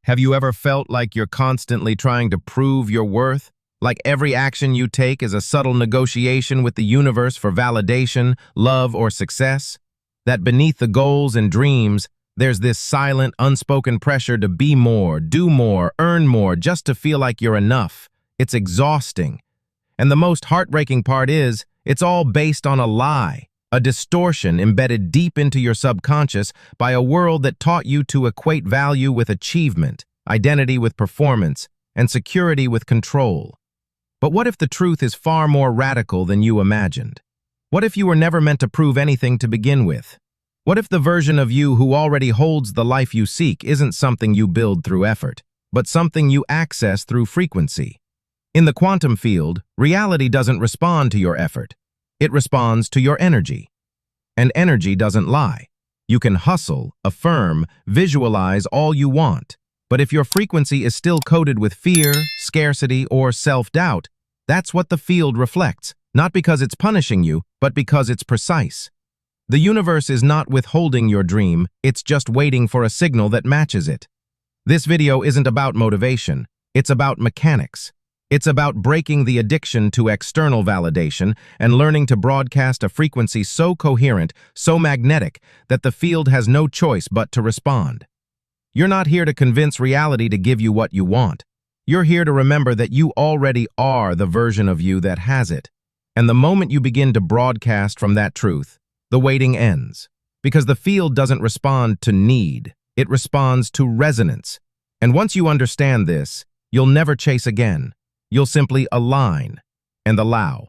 Have you ever felt like you're constantly trying to prove your worth? Like every action you take is a subtle negotiation with the universe for validation, love, or success? That beneath the goals and dreams, there's this silent, unspoken pressure to be more, do more, earn more, just to feel like you're enough. It's exhausting. And the most heartbreaking part is, it's all based on a lie, a distortion embedded deep into your subconscious by a world that taught you to equate value with achievement, identity with performance, and security with control. But what if the truth is far more radical than you imagined? What if you were never meant to prove anything to begin with? What if the version of you who already holds the life you seek isn't something you build through effort, but something you access through frequency? In the quantum field, reality doesn't respond to your effort. It responds to your energy. And energy doesn't lie. You can hustle, affirm, visualize all you want. But if your frequency is still coded with fear, scarcity, or self-doubt, that's what the field reflects, not because it's punishing you, but because it's precise. The universe is not withholding your dream, it's just waiting for a signal that matches it. This video isn't about motivation, it's about mechanics. It's about breaking the addiction to external validation and learning to broadcast a frequency so coherent, so magnetic, that the field has no choice but to respond. You're not here to convince reality to give you what you want. You're here to remember that you already are the version of you that has it. And the moment you begin to broadcast from that truth, the waiting ends. Because the field doesn't respond to need, it responds to resonance. And once you understand this, you'll never chase again. You'll simply align and allow.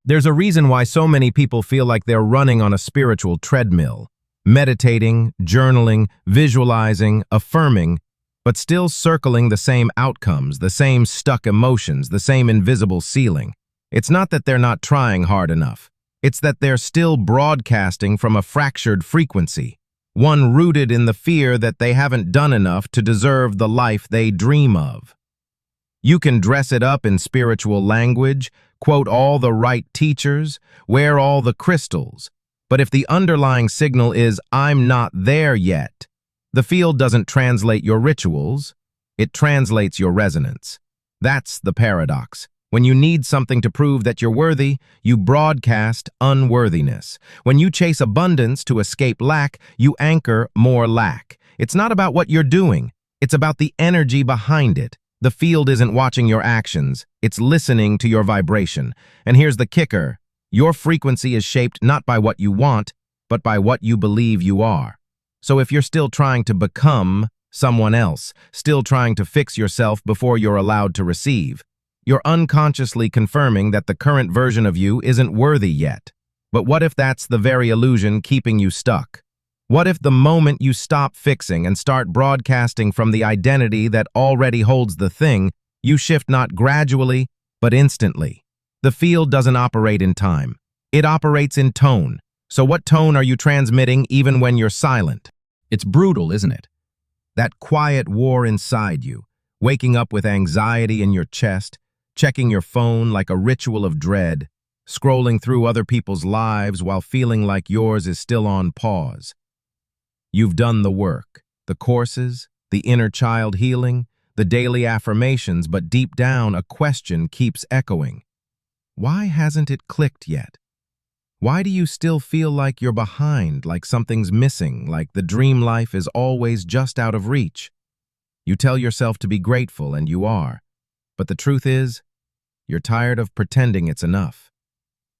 There's a reason why so many people feel like they're running on a spiritual treadmill, meditating, journaling, visualizing, affirming, but still circling the same outcomes, the same stuck emotions, the same invisible ceiling. It's not that they're not trying hard enough. It's that they're still broadcasting from a fractured frequency, one rooted in the fear that they haven't done enough to deserve the life they dream of. You can dress it up in spiritual language, quote all the right teachers, wear all the crystals, but if the underlying signal is, "I'm not there yet," the field doesn't translate your rituals, it translates your resonance. That's the paradox. When you need something to prove that you're worthy, you broadcast unworthiness. When you chase abundance to escape lack, you anchor more lack. It's not about what you're doing, it's about the energy behind it. The field isn't watching your actions, it's listening to your vibration. And here's the kicker. Your frequency is shaped not by what you want, but by what you believe you are. So if you're still trying to become someone else, still trying to fix yourself before you're allowed to receive, you're unconsciously confirming that the current version of you isn't worthy yet. But what if that's the very illusion keeping you stuck? What if the moment you stop fixing and start broadcasting from the identity that already holds the thing, you shift not gradually, but instantly? The field doesn't operate in time. It operates in tone. So what tone are you transmitting even when you're silent? It's brutal, isn't it? That quiet war inside you, waking up with anxiety in your chest, checking your phone like a ritual of dread, scrolling through other people's lives while feeling like yours is still on pause. You've done the work, the courses, the inner child healing, the daily affirmations, but deep down a question keeps echoing. Why hasn't it clicked yet? Why do you still feel like you're behind, like something's missing, like the dream life is always just out of reach? You tell yourself to be grateful, and you are. But the truth is, you're tired of pretending it's enough.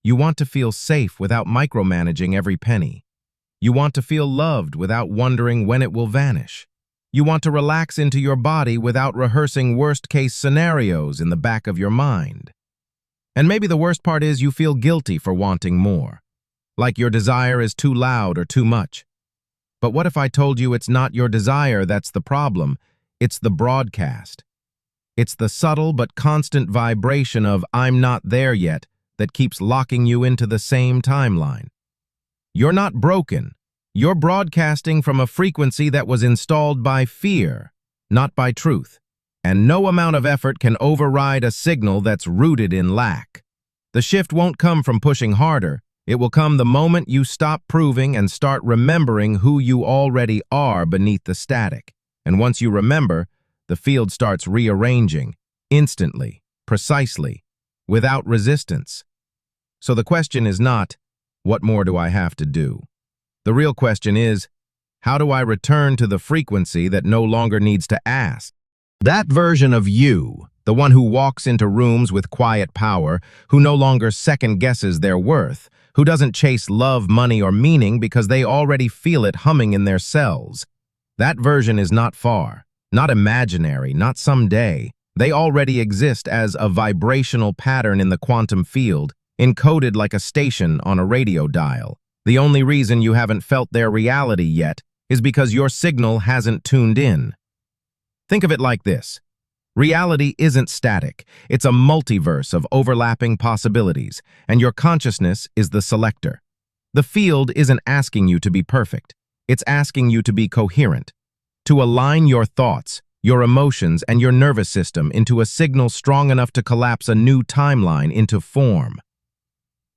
You want to feel safe without micromanaging every penny. You want to feel loved without wondering when it will vanish. You want to relax into your body without rehearsing worst-case scenarios in the back of your mind. And maybe the worst part is you feel guilty for wanting more, like your desire is too loud or too much. But what if I told you it's not your desire that's the problem, it's the broadcast? It's the subtle but constant vibration of "I'm not there yet" that keeps locking you into the same timeline. You're not broken. You're broadcasting from a frequency that was installed by fear, not by truth. And no amount of effort can override a signal that's rooted in lack. The shift won't come from pushing harder. It will come the moment you stop proving and start remembering who you already are beneath the static. And once you remember, the field starts rearranging, instantly, precisely, without resistance. So the question is not, what more do I have to do? The real question is, how do I return to the frequency that no longer needs to ask? That version of you, the one who walks into rooms with quiet power, who no longer second-guesses their worth, who doesn't chase love, money, or meaning because they already feel it humming in their cells. That version is not far, not imaginary, not someday. They already exist as a vibrational pattern in the quantum field, encoded like a station on a radio dial. The only reason you haven't felt their reality yet is because your signal hasn't tuned in. Think of it like this. Reality isn't static. It's a multiverse of overlapping possibilities, and your consciousness is the selector. The field isn't asking you to be perfect. It's asking you to be coherent, to align your thoughts, your emotions, and your nervous system into a signal strong enough to collapse a new timeline into form.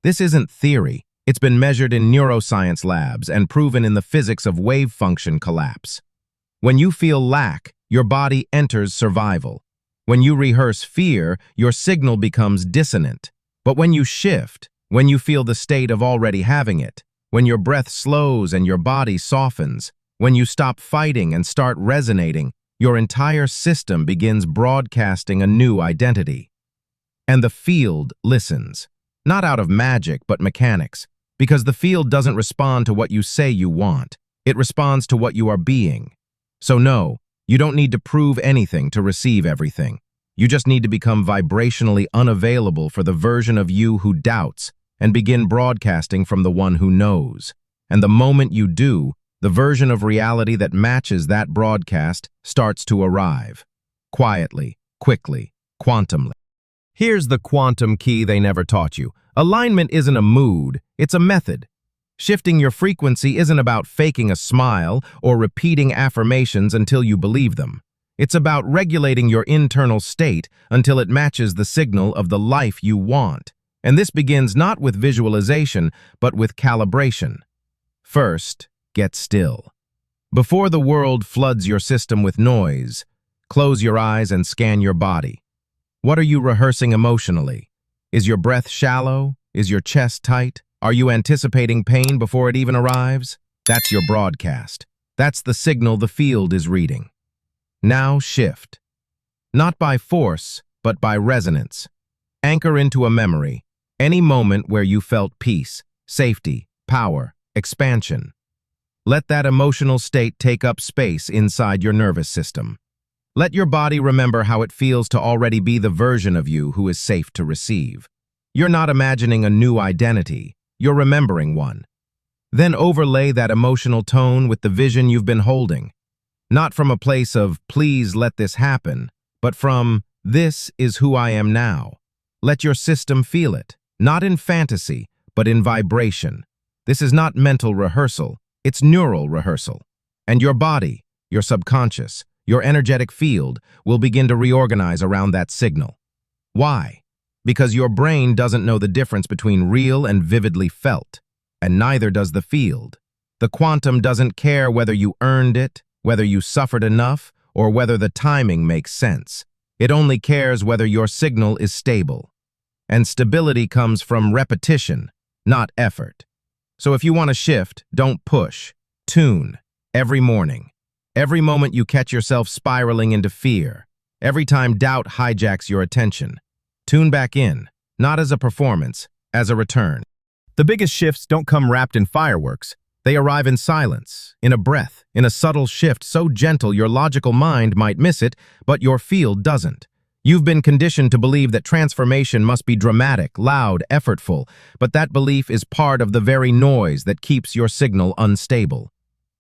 This isn't theory. It's been measured in neuroscience labs and proven in the physics of wave function collapse. When you feel lack, your body enters survival. When you rehearse fear, your signal becomes dissonant. But when you shift, when you feel the state of already having it, when your breath slows and your body softens, when you stop fighting and start resonating, your entire system begins broadcasting a new identity. And the field listens, not out of magic but mechanics, because the field doesn't respond to what you say you want. It responds to what you are being. So no, you don't need to prove anything to receive everything. You just need to become vibrationally unavailable for the version of you who doubts and begin broadcasting from the one who knows. And the moment you do, the version of reality that matches that broadcast starts to arrive. Quietly, quickly, quantumly. Here's the quantum key they never taught you. Alignment isn't a mood, it's a method. Shifting your frequency isn't about faking a smile or repeating affirmations until you believe them. It's about regulating your internal state until it matches the signal of the life you want. And this begins not with visualization, but with calibration. First, get still. Before the world floods your system with noise, close your eyes and scan your body. What are you rehearsing emotionally? Is your breath shallow? Is your chest tight? Are you anticipating pain before it even arrives? That's your broadcast. That's the signal the field is reading. Now shift. Not by force, but by resonance. Anchor into a memory, any moment where you felt peace, safety, power, expansion. Let that emotional state take up space inside your nervous system. Let your body remember how it feels to already be the version of you who is safe to receive. You're not imagining a new identity, you're remembering one. Then overlay that emotional tone with the vision you've been holding. Not from a place of, please let this happen, but from, this is who I am now. Let your system feel it, not in fantasy, but in vibration. This is not mental rehearsal, it's neural rehearsal. And your body, your subconscious, your energetic field will begin to reorganize around that signal. Why? Because your brain doesn't know the difference between real and vividly felt, and neither does the field. The quantum doesn't care whether you earned it, whether you suffered enough, or whether the timing makes sense. It only cares whether your signal is stable. And stability comes from repetition, not effort. So if you want to shift, don't push. Tune. Every morning. Every moment you catch yourself spiraling into fear. Every time doubt hijacks your attention. Tune back in, not as a performance, as a return. The biggest shifts don't come wrapped in fireworks. They arrive in silence, in a breath, in a subtle shift so gentle your logical mind might miss it, but your field doesn't. You've been conditioned to believe that transformation must be dramatic, loud, effortful, but that belief is part of the very noise that keeps your signal unstable.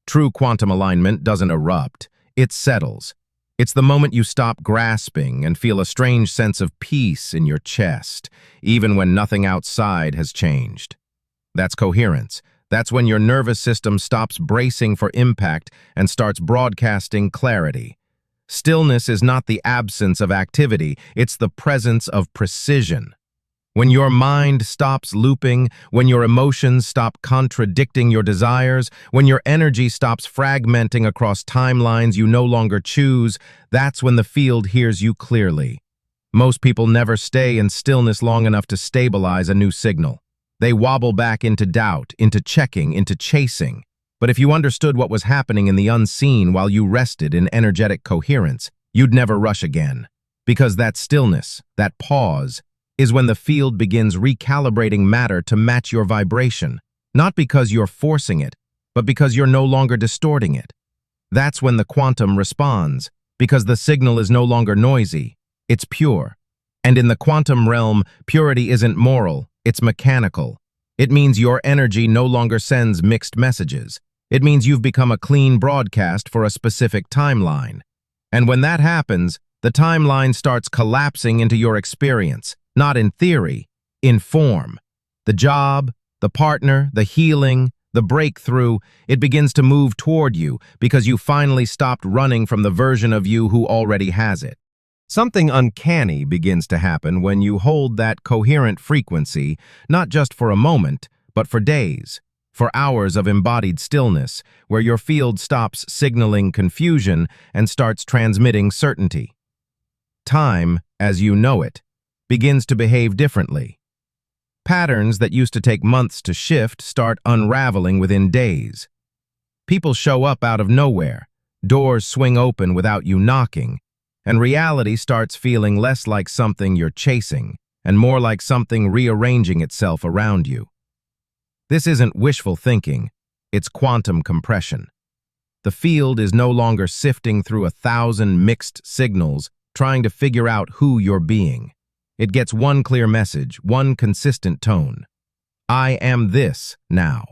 True quantum alignment doesn't erupt, it settles. It's the moment you stop grasping and feel a strange sense of peace in your chest, even when nothing outside has changed. That's coherence. That's when your nervous system stops bracing for impact and starts broadcasting clarity. Stillness is not the absence of activity, it's the presence of precision. When your mind stops looping, when your emotions stop contradicting your desires, when your energy stops fragmenting across timelines you no longer choose, that's when the field hears you clearly. Most people never stay in stillness long enough to stabilize a new signal. They wobble back into doubt, into checking, into chasing. But if you understood what was happening in the unseen while you rested in energetic coherence, you'd never rush again. Because that stillness, that pause, is when the field begins recalibrating matter to match your vibration, not because you're forcing it, but because you're no longer distorting it. That's when the quantum responds, because the signal is no longer noisy, it's pure. And in the quantum realm, purity isn't moral, it's mechanical. It means your energy no longer sends mixed messages. It means you've become a clean broadcast for a specific timeline. And when that happens, the timeline starts collapsing into your experience. Not in theory, in form. The job, the partner, the healing, the breakthrough, it begins to move toward you because you finally stopped running from the version of you who already has it. Something uncanny begins to happen when you hold that coherent frequency, not just for a moment, but for days, for hours of embodied stillness, where your field stops signaling confusion and starts transmitting certainty. Time, as you know it, begins to behave differently. Patterns that used to take months to shift start unraveling within days. People show up out of nowhere, doors swing open without you knocking, and reality starts feeling less like something you're chasing and more like something rearranging itself around you. This isn't wishful thinking, it's quantum compression. The field is no longer sifting through 1,000 mixed signals trying to figure out who you're being. It gets one clear message, one consistent tone. I am this now.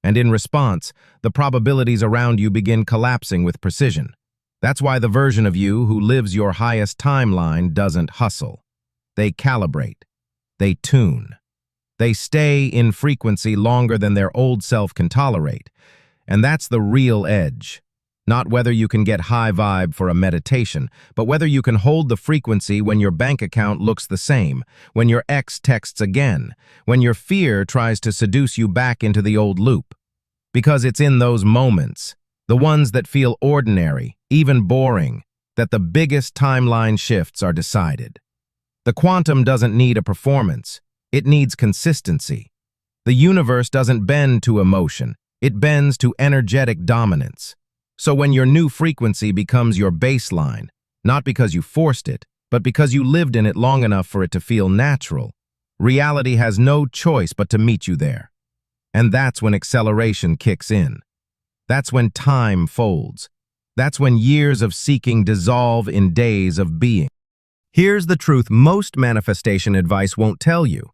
And in response, the probabilities around you begin collapsing with precision. That's why the version of you who lives your highest timeline doesn't hustle. They calibrate. They tune. They stay in frequency longer than their old self can tolerate. And that's the real edge. Not whether you can get high vibe for a meditation, but whether you can hold the frequency when your bank account looks the same, when your ex texts again, when your fear tries to seduce you back into the old loop. Because it's in those moments, the ones that feel ordinary, even boring, that the biggest timeline shifts are decided. The quantum doesn't need a performance, it needs consistency. The universe doesn't bend to emotion, it bends to energetic dominance. So when your new frequency becomes your baseline, not because you forced it, but because you lived in it long enough for it to feel natural, reality has no choice but to meet you there. And that's when acceleration kicks in. That's when time folds. That's when years of seeking dissolve in days of being. Here's the truth most manifestation advice won't tell you.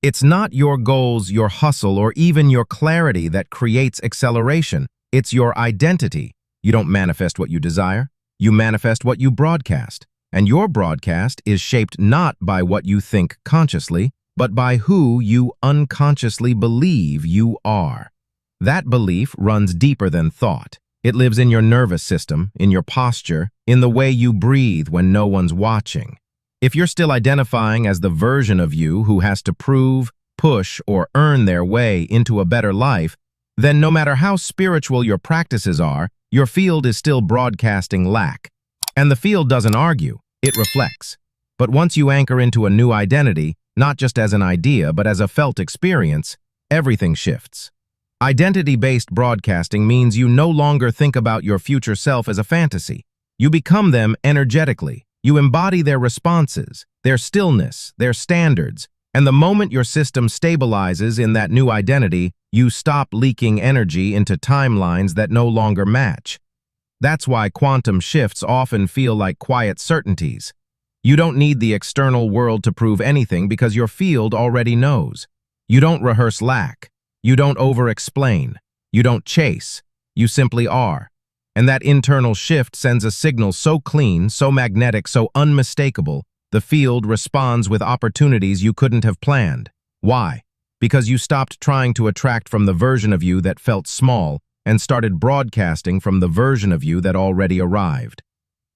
It's not your goals, your hustle, or even your clarity that creates acceleration. It's your identity. You don't manifest what you desire, you manifest what you broadcast. And your broadcast is shaped not by what you think consciously, but by who you unconsciously believe you are. That belief runs deeper than thought. It lives in your nervous system, in your posture, in the way you breathe when no one's watching. If you're still identifying as the version of you who has to prove, push, or earn their way into a better life, then no matter how spiritual your practices are, your field is still broadcasting lack. And the field doesn't argue, it reflects. But once you anchor into a new identity, not just as an idea, but as a felt experience, everything shifts. Identity-based broadcasting means you no longer think about your future self as a fantasy. You become them energetically. You embody their responses, their stillness, their standards, and the moment your system stabilizes in that new identity, you stop leaking energy into timelines that no longer match. That's why quantum shifts often feel like quiet certainties. You don't need the external world to prove anything because your field already knows. You don't rehearse lack. You don't over-explain. You don't chase. You simply are. And that internal shift sends a signal so clean, so magnetic, so unmistakable, the field responds with opportunities you couldn't have planned. Why? Because you stopped trying to attract from the version of you that felt small and started broadcasting from the version of you that already arrived.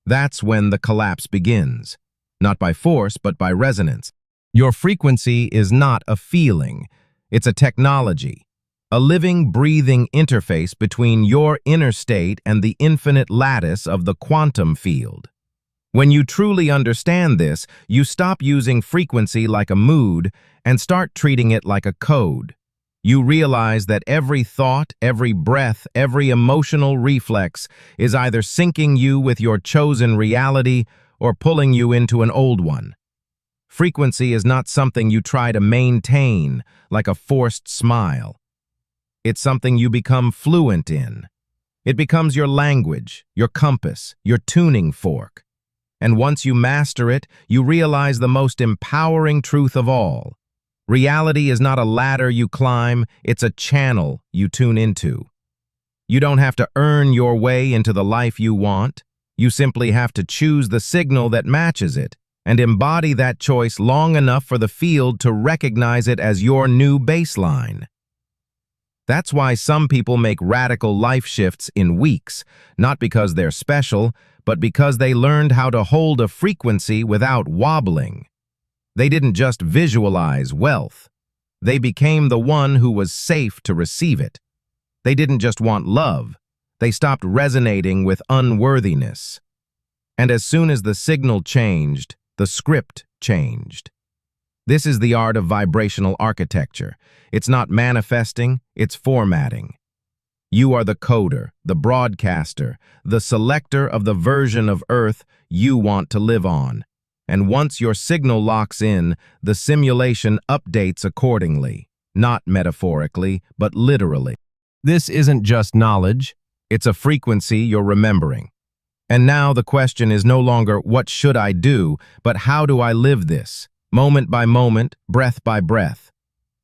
That's when the collapse begins. Not by force, but by resonance. Your frequency is not a feeling. It's a technology, a living, breathing interface between your inner state and the infinite lattice of the quantum field. When you truly understand this, you stop using frequency like a mood and start treating it like a code. You realize that every thought, every breath, every emotional reflex is either syncing you with your chosen reality or pulling you into an old one. Frequency is not something you try to maintain like a forced smile. It's something you become fluent in. It becomes your language, your compass, your tuning fork. And once you master it, you realize the most empowering truth of all. Reality is not a ladder you climb, it's a channel you tune into. You don't have to earn your way into the life you want. You simply have to choose the signal that matches it and embody that choice long enough for the field to recognize it as your new baseline. That's why some people make radical life shifts in weeks, not because they're special, but because they learned how to hold a frequency without wobbling. They didn't just visualize wealth. They became the one who was safe to receive it. They didn't just want love. They stopped resonating with unworthiness. And as soon as the signal changed, the script changed. This is the art of vibrational architecture. It's not manifesting, it's formatting. You are the coder, the broadcaster, the selector of the version of Earth you want to live on. And once your signal locks in, the simulation updates accordingly, not metaphorically, but literally. This isn't just knowledge, it's a frequency you're remembering. And now the question is no longer what should I do, but how do I live this, moment by moment, breath by breath.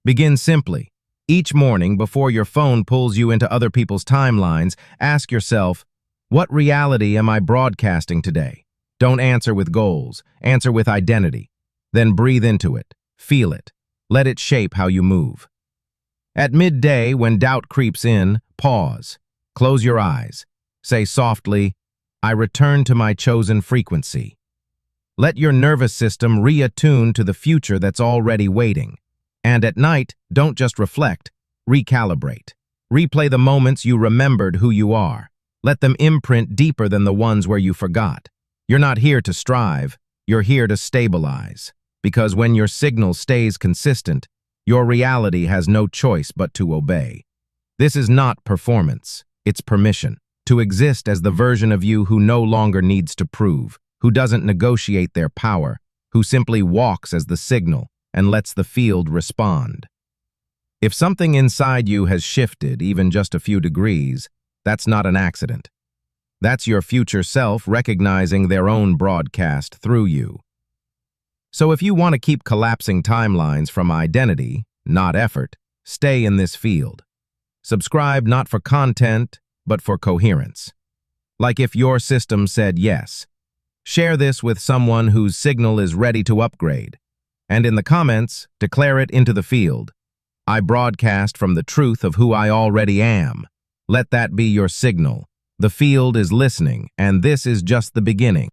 Begin simply. Each morning, before your phone pulls you into other people's timelines, ask yourself, what reality am I broadcasting today? Don't answer with goals, answer with identity. Then breathe into it, feel it, let it shape how you move. At midday, when doubt creeps in, pause, close your eyes, say softly, I return to my chosen frequency. Let your nervous system reattune to the future that's already waiting. And at night, don't just reflect, recalibrate. Replay the moments you remembered who you are. Let them imprint deeper than the ones where you forgot. You're not here to strive, you're here to stabilize. Because when your signal stays consistent, your reality has no choice but to obey. This is not performance, it's permission. To exist as the version of you who no longer needs to prove, who doesn't negotiate their power, who simply walks as the signal and lets the field respond. If something inside you has shifted even just a few degrees, that's not an accident. That's your future self recognizing their own broadcast through you. So if you want to keep collapsing timelines from identity, not effort, stay in this field. Subscribe not for content, but for coherence. Like if your system said yes. Share this with someone whose signal is ready to upgrade. And in the comments, declare it into the field. I broadcast from the truth of who I already am. Let that be your signal. The field is listening, and this is just the beginning.